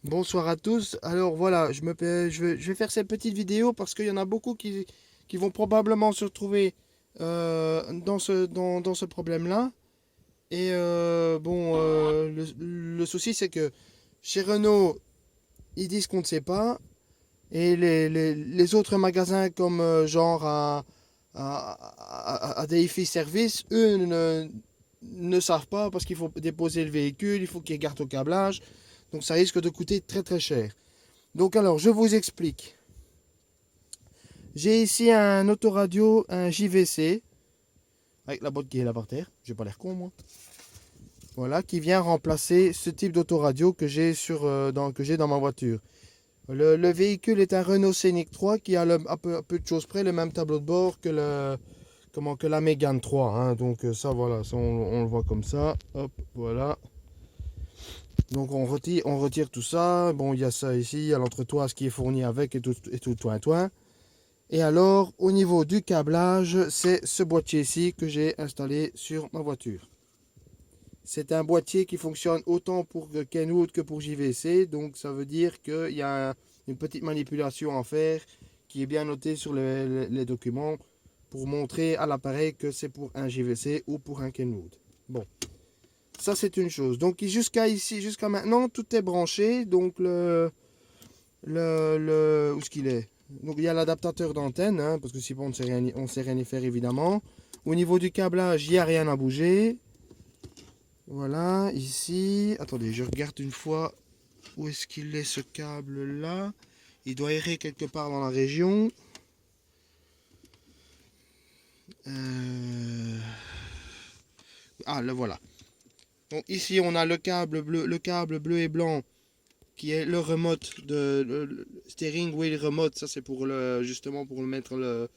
Bonsoir à tous. Alors voilà, je vais faire cette petite vidéo parce qu'il y en a beaucoup qui vont probablement se retrouver dans ce problème-là. Et le souci, c'est que chez Renault, ils disent qu'on ne sait pas. Et les autres magasins comme genre à Défi Service, eux ne savent pas parce qu'il faut déposer le véhicule, il faut qu'ils regardent au câblage. Donc ça risque de coûter très très cher. Donc alors, je vous explique. J'ai ici un autoradio, un JVC, avec la boîte qui est là par terre. J'ai pas l'air con moi. Voilà, qui vient remplacer ce type d'autoradio que j'ai dans ma voiture. Le véhicule est un Renault Scénic 3 qui a à peu de choses près le même tableau de bord que la Mégane 3. Hein. Donc ça voilà, ça, on le voit comme ça. Hop, voilà. Donc on retire tout ça. Bon, il y a ça ici, il y a l'entretoise qui est fourni avec et tout toin. Et alors, au niveau du câblage, c'est ce boîtier ici que j'ai installé sur ma voiture. C'est un boîtier qui fonctionne autant pour Kenwood que pour JVC. Donc ça veut dire qu'il y a une petite manipulation à faire qui est bien notée sur les documents pour montrer à l'appareil que c'est pour un JVC ou pour un Kenwood. Bon, ça c'est une chose. Donc jusqu'à ici, jusqu'à maintenant, tout est branché. Donc où est-ce qu'il est? Donc il y a l'adaptateur d'antenne, hein, parce que sinon on ne sait rien y faire évidemment. Au niveau du câblage, il n'y a rien à bouger. Voilà, ici. Attendez, je regarde une fois où est-ce qu'il est ce câble là. Il doit errer quelque part dans la région. Ah, le voilà. Donc ici on a le câble bleu et blanc qui est le remote le steering wheel remote. Ça c'est pour justement pour mettre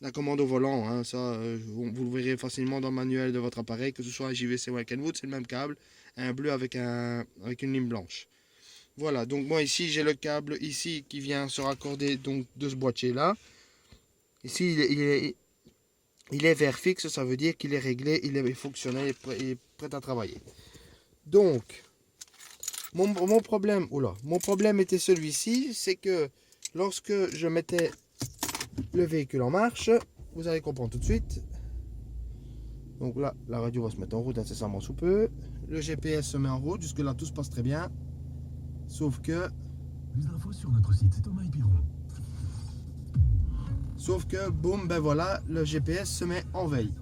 la commande au volant. Hein. Ça, vous le verrez facilement dans le manuel de votre appareil, que ce soit un JVC ou un Kenwood, c'est le même câble, un bleu avec une ligne blanche. Voilà, donc moi ici j'ai le câble ici qui vient se raccorder donc de ce boîtier là. Ici il est vert fixe, ça veut dire qu'il est réglé, il est fonctionnel, il est prêt à travailler. Donc mon problème était celui-ci, c'est que lorsque je mettais le véhicule en marche, vous allez comprendre tout de suite. Donc là, la radio va se mettre en route incessamment sous peu. Le GPS se met en route, jusque là tout se passe très bien. Sauf que Plus d'infos sur notre site, c'est Thomas Epiron. Sauf que, boum, ben voilà, le GPS se met en veille.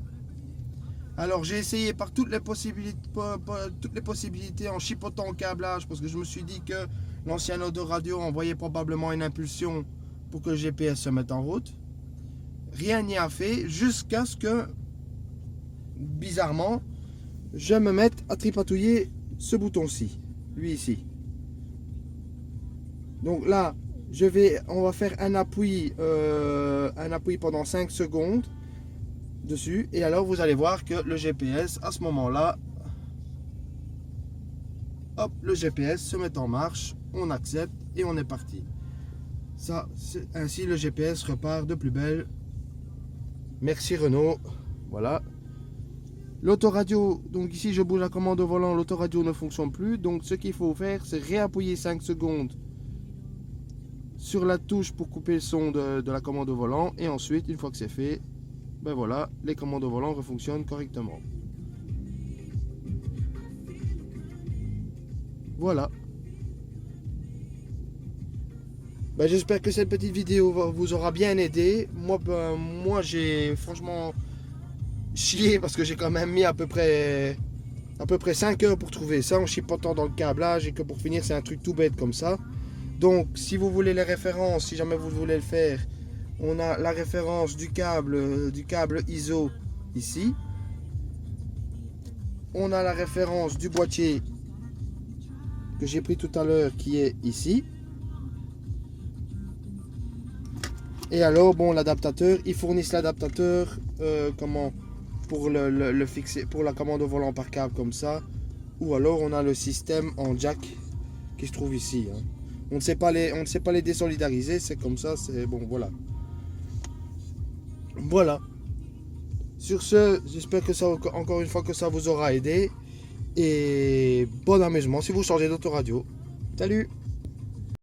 Alors j'ai essayé par toutes les possibilités en chipotant le câblage, parce que je me suis dit que l'ancien autoradio envoyait probablement une impulsion pour que le GPS se mette en route. Rien n'y a fait jusqu'à ce que, bizarrement, je me mette à tripatouiller ce bouton-ci, lui ici. Donc là, on va faire un appui pendant 5 secondes dessus. Et alors, vous allez voir que le GPS, à ce moment-là, hop, le GPS se met en marche, on accepte et on est parti. Ça, ainsi, le GPS repart de plus belle. Merci Renault. Voilà. L'autoradio, donc ici je bouge la commande au volant, l'autoradio ne fonctionne plus. Donc ce qu'il faut faire, c'est réappuyer 5 secondes sur la touche pour couper le son de la commande au volant. Et ensuite, une fois que c'est fait, ben voilà, les commandes au volant refonctionnent correctement. Voilà. Ben, j'espère que cette petite vidéo vous aura bien aidé. Moi j'ai franchement chié parce que j'ai quand même mis à peu près 5 heures pour trouver ça en chipotant dans le câblage et que pour finir c'est un truc tout bête comme ça. Donc si vous voulez les références, si jamais vous voulez le faire, on a la référence du câble ISO ici. On a la référence du boîtier que j'ai pris tout à l'heure qui est ici. Et alors bon, l'adaptateur, ils fournissent l'adaptateur pour le fixer, pour la commande au volant par câble comme ça. Ou alors on a le système en jack qui se trouve ici. Hein. On ne sait pas les désolidariser, c'est comme ça, c'est bon, voilà. Voilà. Sur ce, j'espère que ça, encore une fois, que ça vous aura aidé. Et bon amusement si vous changez d'autoradio. Salut!